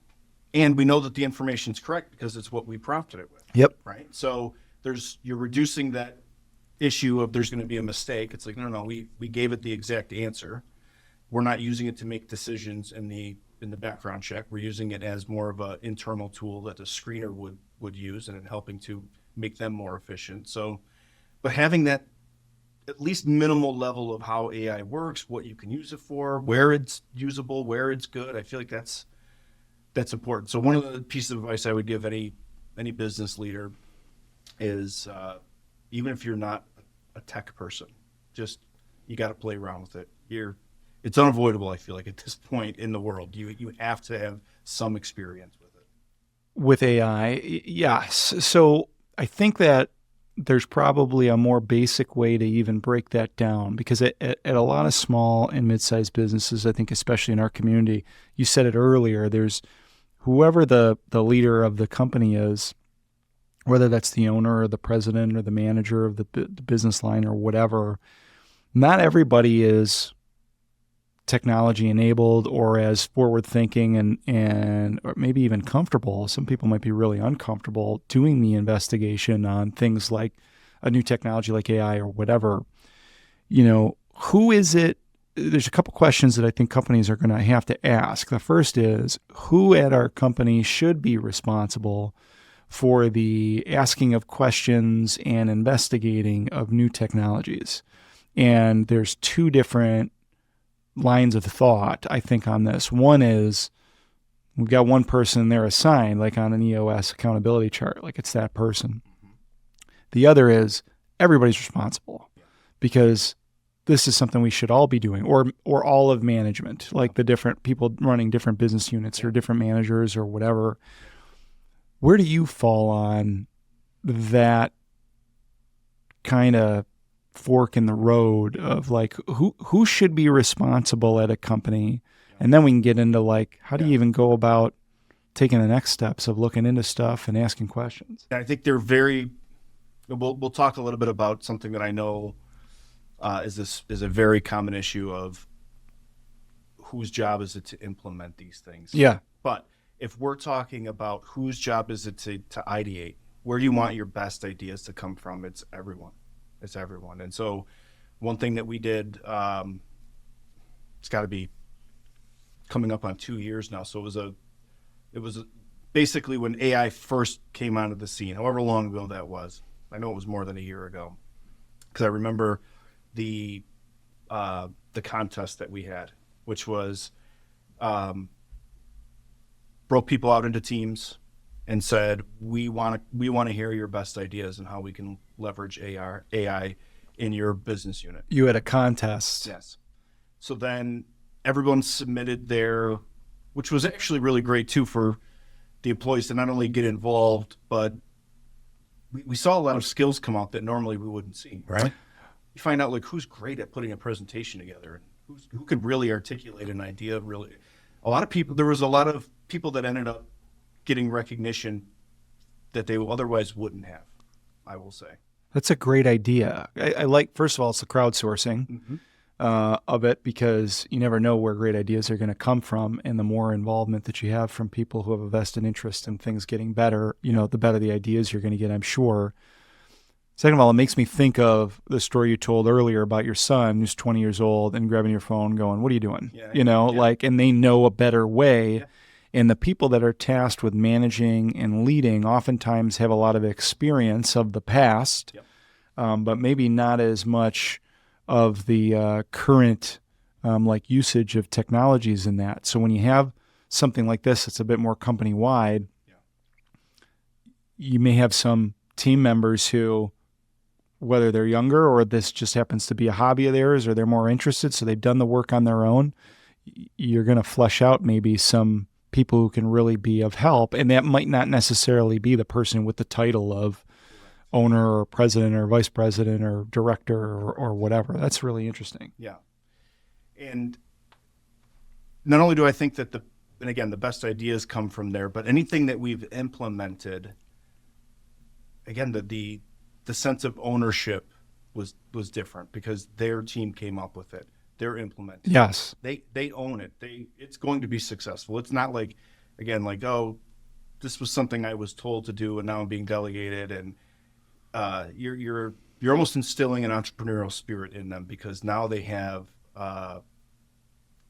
And we know that the information's correct because it's what we prompted it with. Yep. Right? So you're reducing that issue of there's going to be a mistake. It's like, no, we gave it the exact answer. We're not using it to make decisions in the background check. We're using it as more of an internal tool that a screener would use, and helping to make them more efficient. So, but having that at least minimal level of how AI works, what you can use it for, where it's usable, where it's good, I feel like that's important. So one of the pieces of advice I would give any business leader is even if you're not a tech person, just you got to play around with it. It's unavoidable, I feel like, at this point in the world. You have to have some experience with it. With AI, yes. So I think that there's probably a more basic way to even break that down, because at a lot of small and mid-sized businesses, I think especially in our community, you said it earlier, there's whoever the leader of the company is, whether that's the owner or the president or the manager of the business line or whatever, not everybody is technology enabled or as forward thinking and or maybe even comfortable. Some people might be really uncomfortable doing the investigation on things like a new technology like AI or whatever. Who is it? There's a couple questions that I think companies are going to have to ask. The first is, who at our company should be responsible for the asking of questions and investigating of new technologies? And there's two different lines of thought, I think, on this. One is we've got one person there assigned, like on an EOS accountability chart, like it's that person. The other is everybody's responsible, because this is something we should all be doing, or all of management, like the different people running different business units or different managers or whatever. Where do you fall on that kind of fork in the road of like who should be responsible at a company? And then we can get into like how do you even go about taking the next steps of looking into stuff and asking questions? I think they're very. We'll talk a little bit about something that I know is a very common issue of whose job is it to implement these things. Yeah. But if we're talking about whose job is it to ideate, where do you want your best ideas to come from? It's everyone. It's everyone. And so one thing that we did, it's got to be coming up on 2 years now. So it was basically when AI first came onto the scene, however long ago that was. I know it was more than a year ago, because I remember the contest that we had, which was broke people out into teams and said, we want to hear your best ideas and how we can leverage AI in your business unit. You had a contest. Yes. So then everyone submitted their, which was actually really great too for the employees to not only get involved, but we saw a lot of skills come out that normally we wouldn't see, right? You find out like who's great at putting a presentation together and who could really articulate an idea. Really, there was a lot of people that ended up getting recognition that they otherwise wouldn't have, I will say. That's a great idea. I like, first of all, it's the crowdsourcing of it, because you never know where great ideas are going to come from. And the more involvement that you have from people who have a vested interest in things getting better, the better the ideas you're going to get, I'm sure. Second of all, it makes me think of the story you told earlier about your son who's 20 years old and grabbing your phone going, what are you doing? And they know a better way. Yeah. And the people that are tasked with managing and leading oftentimes have a lot of experience of the past, but maybe not as much of the current usage of technologies in that. So when you have something like this, it's a bit more company-wide, you may have some team members who, whether they're younger or this just happens to be a hobby of theirs or they're more interested, so they've done the work on their own, you're going to flesh out maybe some people who can really be of help. And that might not necessarily be the person with the title of owner or president or vice president or director or whatever. That's really interesting. Yeah. And not only do I think that the best ideas come from there, but anything that we've implemented, again, the sense of ownership was different because their team came up with it. They're implementing. Yes. They own it. It's going to be successful. It's not like, again, like, oh, this was something I was told to do and now I'm being delegated. And you're almost instilling an entrepreneurial spirit in them because now they have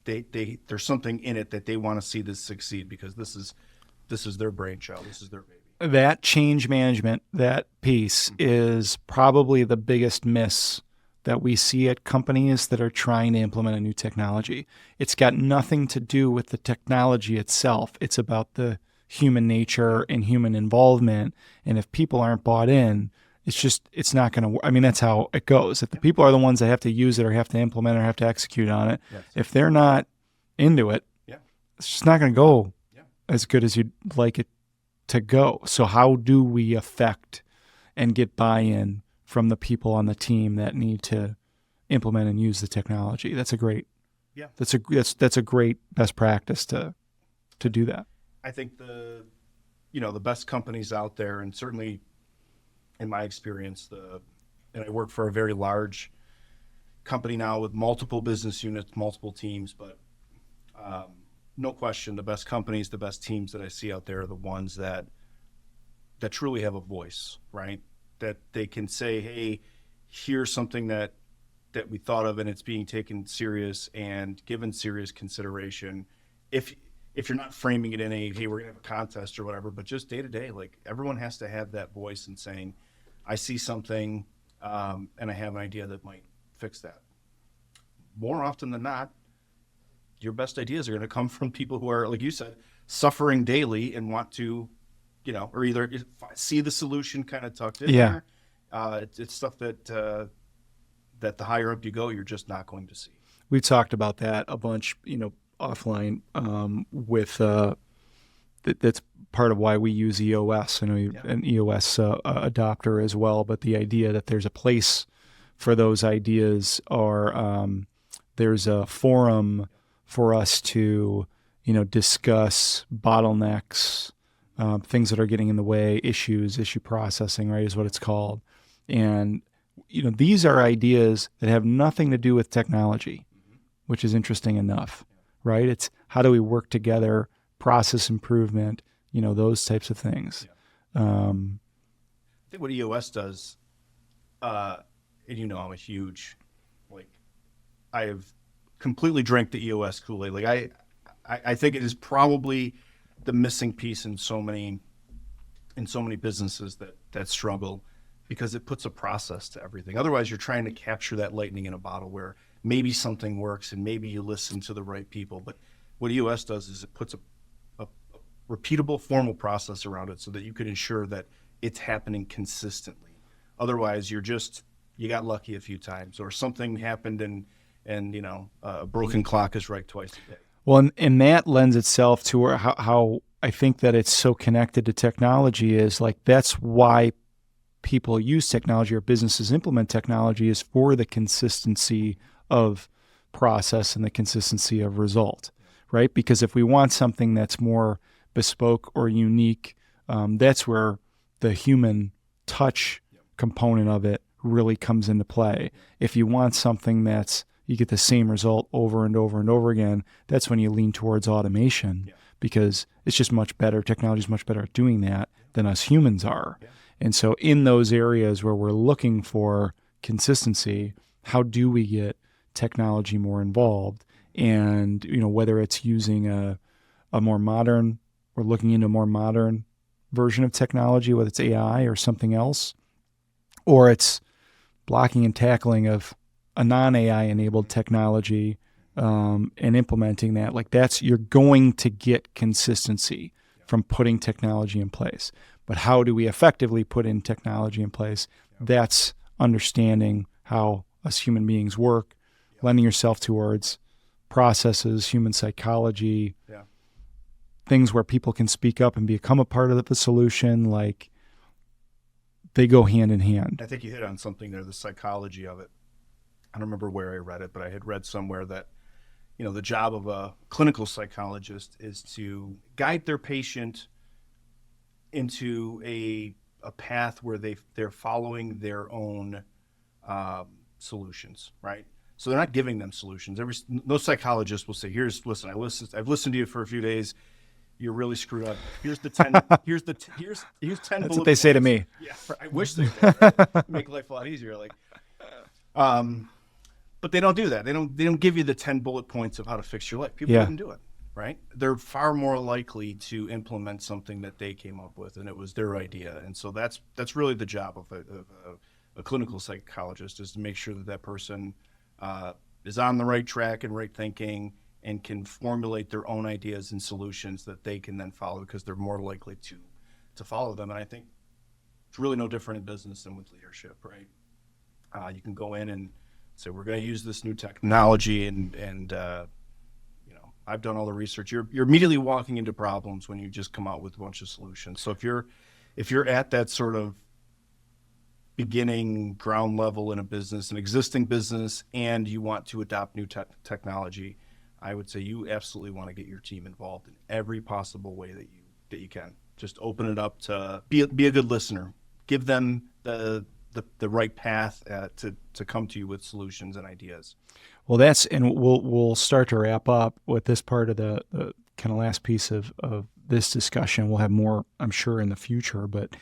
there's something in it that they want to see this succeed because this is their brainchild. This is their baby. That change management, that piece is probably the biggest miss that we see at companies that are trying to implement a new technology. It's got nothing to do with the technology itself. It's about the human nature and human involvement. And if people aren't bought in, it's not going to work. I mean, that's how it goes. If the people are the ones that have to use it or have to implement it or have to execute on it, if they're not into it, it's just not going to go as good as you'd like it to go. So how do we affect and get buy-in from the people on the team that need to implement and use the technology? That's a great, that's a great best practice to do that. I think the best companies out there, and certainly in my experience, and I work for a very large company now with multiple business units, multiple teams, but no question, the best companies, the best teams that I see out there are the ones that truly have a voice, right? That they can say, hey, here's something that we thought of and it's being taken serious and given serious consideration. If you're not framing it in a, hey, we're gonna have a contest or whatever, but just day to day, like everyone has to have that voice and saying, I see something and I have an idea that might fix that. More often than not, your best ideas are going to come from people who are, like you said, suffering daily and want to, or either see the solution kind of tucked in there. It's stuff that the higher up you go, you're just not going to see. We talked about that a bunch, offline with that's part of why we use EOS. I know you're Yeah. an EOS adopter as well, but the idea that there's a place for those ideas, or there's a forum for us to, discuss bottlenecks, things that are getting in the way, issue processing, right, is what it's called. And, these are ideas that have nothing to do with technology, which is interesting enough, right? It's how do we work together, process improvement, those types of things. I think what EOS does, and I'm a huge, I have completely drank the EOS Kool-Aid. I think it is probably the missing piece in so many businesses that struggle, because it puts a process to everything. Otherwise, you're trying to capture that lightning in a bottle where maybe something works and maybe you listen to the right people. But what EOS does is it puts a repeatable, formal process around it so that you can ensure that it's happening consistently. Otherwise, you got lucky a few times, or something happened and a broken clock is right twice a day. Well, and that lends itself to how I think that it's so connected to technology, is that's why people use technology, or businesses implement technology, is for the consistency of process and the consistency of result, right? Because if we want something that's more bespoke or unique, that's where the human touch component of it really comes into play. If you want something that's you get the same result over and over and over again, that's when you lean towards automation, because it's just much better. Technology is much better at doing that than us humans are. And so in those areas where we're looking for consistency, how do we get technology more involved? And, whether it's using a more modern, or looking into a more modern version of technology, whether it's AI or something else, or it's blocking and tackling of a non-AI enabled technology, and implementing that, you're going to get consistency from putting technology in place. But how do we effectively put in technology in place? That's understanding how us human beings work, lending yourself towards processes, human psychology, things where people can speak up and become a part of the solution. They go hand in hand. I think you hit on something there, the psychology of it. I don't remember where I read it, but I had read somewhere that, the job of a clinical psychologist is to guide their patient into a path where they're following their own solutions, right? So they're not giving them solutions. No psychologist will say, listen, I've listened to you for a few days. You're really screwed up. Here's the 10. Here's 10. That's what they say to me. Yeah, I wish they would. Right? Make life a lot easier. But they don't do that. They don't give you the 10 bullet points of how to fix your life. People wouldn't do it, right? They're far more likely to implement something that they came up with, and it was their idea. And so that's really the job of a clinical psychologist, is to make sure that person is on the right track and right thinking, and can formulate their own ideas and solutions that they can then follow, because they're more likely to follow them. And I think it's really no different in business than with leadership, right? You can go in and say, we're going to use this new technology, and I've done all the research. You're immediately walking into problems when you just come out with a bunch of solutions. So if you're at that sort of beginning ground level in a business, an existing business, and you want to adopt new technology, I would say you absolutely want to get your team involved in every possible way that you can. Just open it up to be a good listener. Give them the right path to come to you with solutions and ideas. Well, and we'll start to wrap up with this part of the kind of last piece of this discussion. We'll have more, I'm sure, in the future, but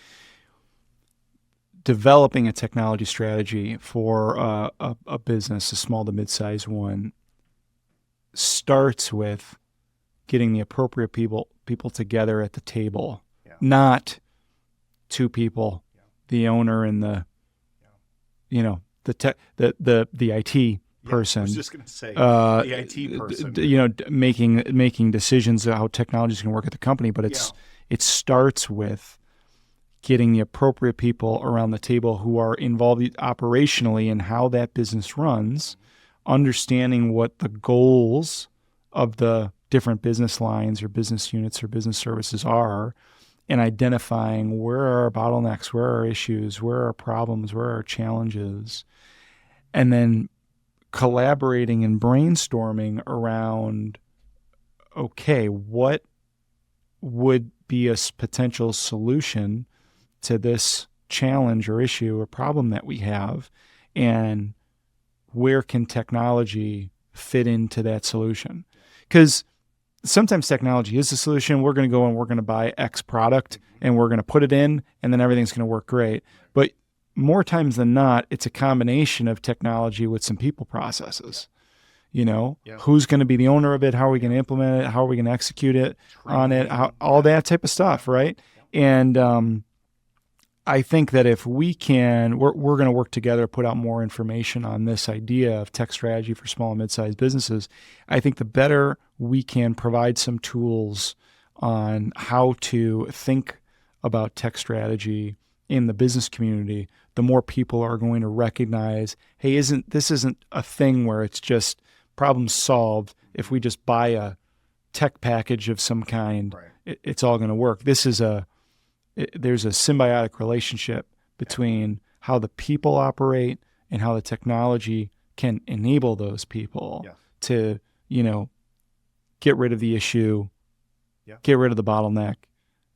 developing a technology strategy for a business, a small to mid-sized one, starts with getting the appropriate people together at the table, not two people, the owner and the IT person. I was just going to say the IT person. Making decisions of how technology is going to work at the company, but it starts with getting the appropriate people around the table who are involved operationally in how that business runs, understanding what the goals of the different business lines or business units or business services are, and identifying where are our bottlenecks, where are our issues, where are our problems, where are our challenges, and then collaborating and brainstorming around, okay, what would be a potential solution to this challenge or issue or problem that we have, and where can technology fit into that solution? Because sometimes technology is the solution. We're going to go and we're going to buy X product and we're going to put it in and then everything's going to work great. But more times than not, it's a combination of technology with some people processes. Who's going to be the owner of it? How are we going to implement it? How are we going to execute it on it? All that type of stuff, right? And I think that if we can, we're going to work together to put out more information on this idea of tech strategy for small and mid-sized businesses. I think the better we can provide some tools on how to think about tech strategy in the business community, the more people are going to recognize, hey, this isn't a thing where it's just problem solved. If we just buy a tech package of some kind, right, it's all going to work. There's a symbiotic relationship between how the people operate and how the technology can enable those people to, get rid of the issue, get rid of the bottleneck.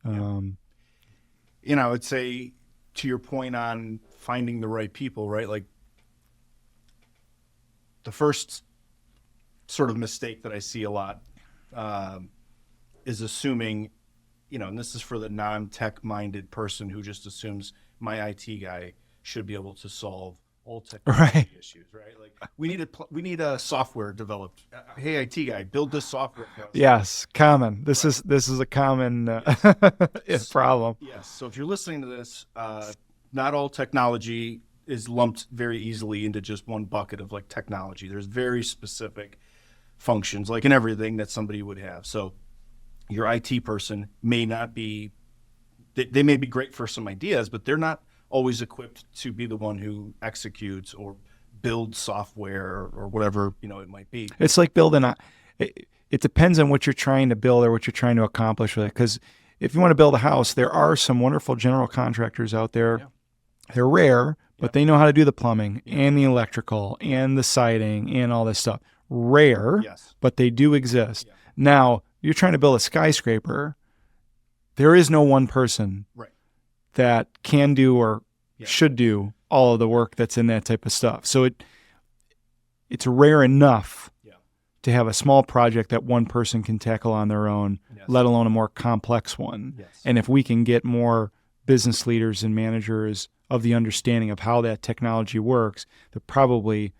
I would say, to your point on finding the right people, right? Like, the first sort of mistake that I see a lot is assuming, and this is for the non-tech minded person who just assumes my IT guy should be able to solve all technology issues, right? Like, we need a software developed. Hey, IT guy, build this software for us. Yes, common. This is a common problem. Yes. So if you're listening to this, not all technology is lumped very easily into just one bucket of like technology. There's very specific functions, like in everything, that somebody would have. So your IT person may not be, they may be great for some ideas, but they're not always equipped to be the one who executes or builds software or whatever, it might be. It's like building it depends on what you're trying to build or what you're trying to accomplish with it. Because if you want to build a house, there are some wonderful general contractors out there. Yeah. They're rare, but they know how to do the plumbing and the electrical and the siding and all this stuff. Rare, but they do exist. Yeah. Now, you're trying to build a skyscraper. There is no one person that can do or should do all of the work that's in that type of stuff. So it's rare enough to have a small project that one person can tackle on their own, let alone a more complex one. Yes. And if we can get more business leaders and managers of the understanding of how that technology works, they'll probably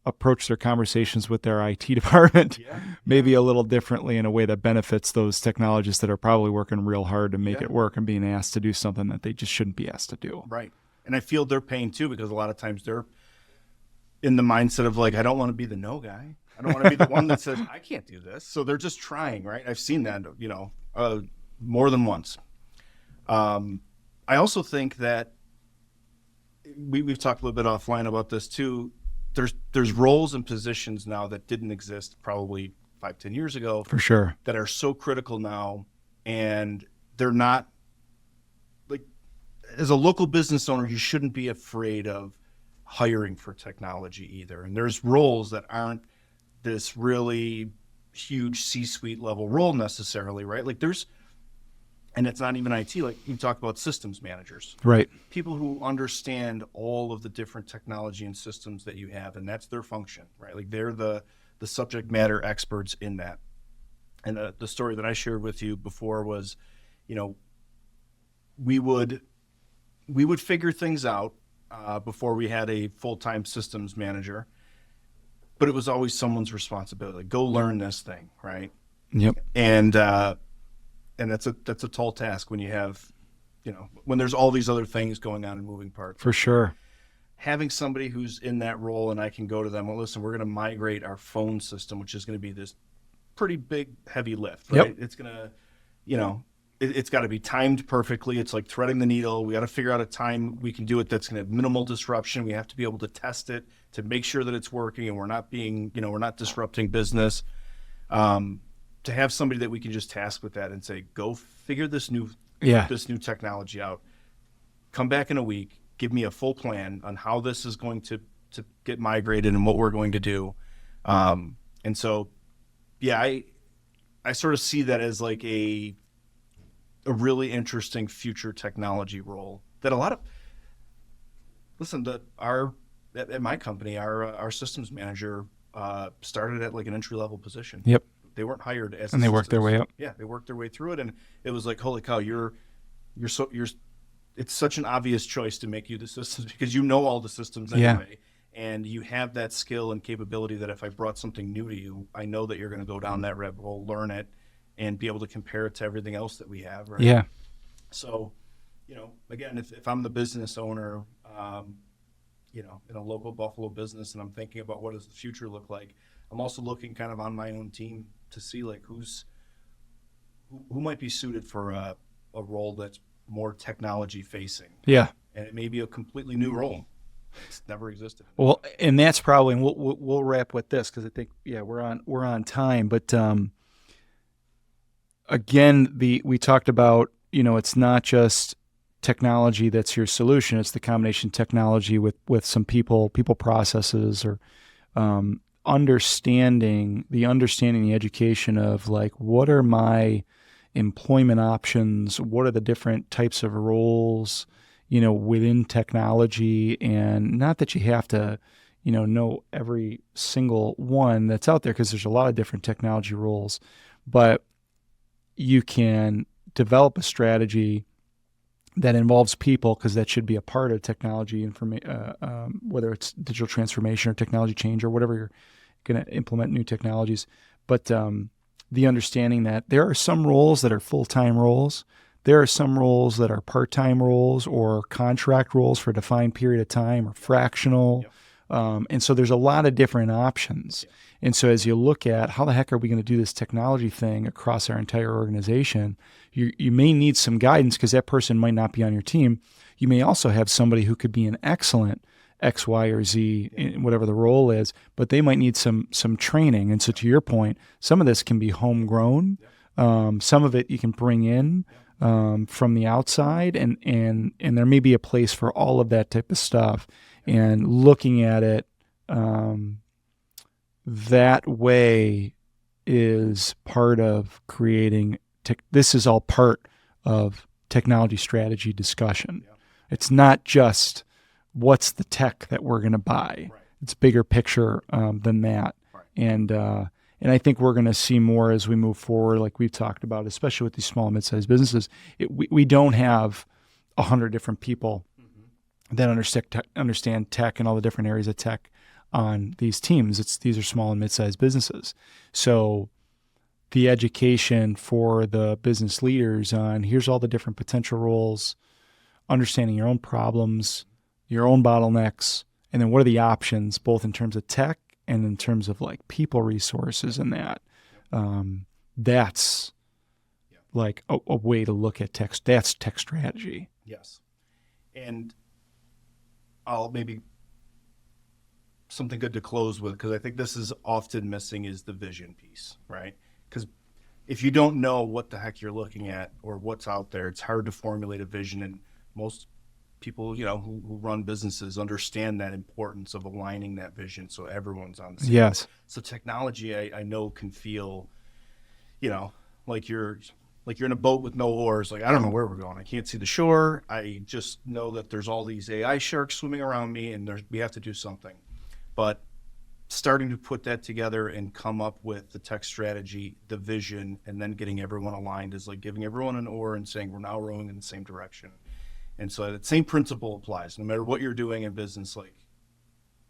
approach their conversations with their IT department maybe a little differently in a way that benefits those technologists that are probably working real hard to make it work and being asked to do something that they just shouldn't be asked to do. Right. And I feel their pain too, because a lot of times they're in the mindset of like, I don't want to be the no guy. I don't want to be the one that says, I can't do this. So they're just trying, right? I've seen that, more than once. I also think that we've talked a little bit offline about this too. There's roles and positions now that didn't exist probably 5-10 years ago. For sure. That are so critical now, and they're not, like, as a local business owner, you shouldn't be afraid of hiring for technology either. And there's roles that aren't this really huge C-suite level role necessarily, right? Like and it's not even IT, like you talk about systems managers. Right. People who understand all of the different technology and systems that you have, and that's their function, right? Like they're the subject matter experts in that. And the story that I shared with you before was, we would figure things out before we had a full-time systems manager, but it was always someone's responsibility. Like, go learn this thing, right? Yep. And that's a tall task when you have, when there's all these other things going on and moving parts. For sure. Having somebody who's in that role and I can go to them, well, listen, we're going to migrate our phone system, which is going to be this pretty big, heavy lift, right? Yep. It's going to, it's got to be timed perfectly. It's like threading the needle. We got to figure out a time we can do it that's going to have minimal disruption. We have to be able to test it to make sure that it's working and we're not being, we're not disrupting business. To have somebody that we can just task with that and say, go figure this new technology out. Come back in a week, give me a full plan on how this is going to get migrated and what we're going to do. And so, yeah, I sort of see that as like a really interesting future technology role that a lot of, listen, at my company, our systems manager started at like an entry-level position. Yep. They weren't hired as, and they worked their way up. Yeah, they worked their way through it, and it was like, holy cow, it's such an obvious choice to make you the systems because you know all the systems anyway, and you have that skill and capability that if I brought something new to you, I know that you're going to go down that rabbit hole, learn it, and be able to compare it to everything else that we have. Right? Yeah. So, again, if I'm the business owner, in a local Buffalo business, and I'm thinking about what does the future look like, I'm also looking kind of on my own team to see like who might be suited for a role that's more technology facing. Yeah. And it may be a completely new role. It's never existed. Well, and that's probably, and we'll wrap with this because I think, we're on time. But again, we talked about, it's not just technology that's your solution. It's the combination technology with some people processes, or understanding the education of like, what are my employment options? What are the different types of roles, within technology? And not that you have to, know every single one that's out there, because there's a lot of different technology roles, but you can develop a strategy that involves people, because that should be a part of technology, whether it's digital transformation or technology change or whatever you're going to implement new technologies. But the understanding that there are some roles that are full-time roles. There are some roles that are part-time roles or contract roles for a defined period of time, or fractional. Yep. And so there's a lot of different options. Yep. And so as you look at how the heck are we going to do this technology thing across our entire organization, you may need some guidance, because that person might not be on your team. You may also have somebody who could be an excellent X, Y, or Z, in whatever the role is, but they might need some training. And so to your point, some of this can be homegrown. Some of it you can bring in from the outside, and there may be a place for all of that type of stuff. And looking at it that way is part of creating this is all part of technology strategy discussion. It's not just what's the tech that we're going to buy. Right. It's bigger picture than that. Right. And I think we're going to see more as we move forward, like we've talked about, especially with these small and mid-sized businesses. We don't have 100 different people that understand tech and all the different areas of tech on these teams. These are small and mid-sized businesses. So the education for the business leaders on here's all the different potential roles, understanding your own problems, your own bottlenecks, and then what are the options, both in terms of tech and in terms of like people resources and that. That's like a way to look at tech. That's tech strategy. Yes. And I'll maybe something good to close with, because I think this is often missing, is the vision piece, right? Because if you don't know what the heck you're looking at or what's out there, it's hard to formulate a vision. And most people, who run businesses understand that importance of aligning that vision so everyone's on the same. Yes. So technology, I know, can feel, like you're in a boat with no oars. Like, I don't know where we're going. I can't see the shore. I just know that there's all these AI sharks swimming around me, and we have to do something. But starting to put that together and come up with the tech strategy, the vision, and then getting everyone aligned is like giving everyone an oar and saying we're now rowing in the same direction. And so that same principle applies no matter what you're doing in business. Like,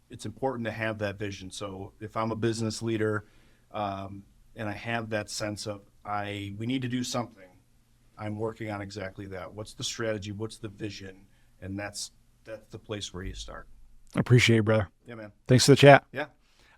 it's important to have that vision. So if I'm a business leader and I have that sense of we need to do something, I'm working on exactly that. What's the strategy? What's the vision? And that's the place where you start. I appreciate it, brother. Yeah, man. Thanks for the chat. Yeah.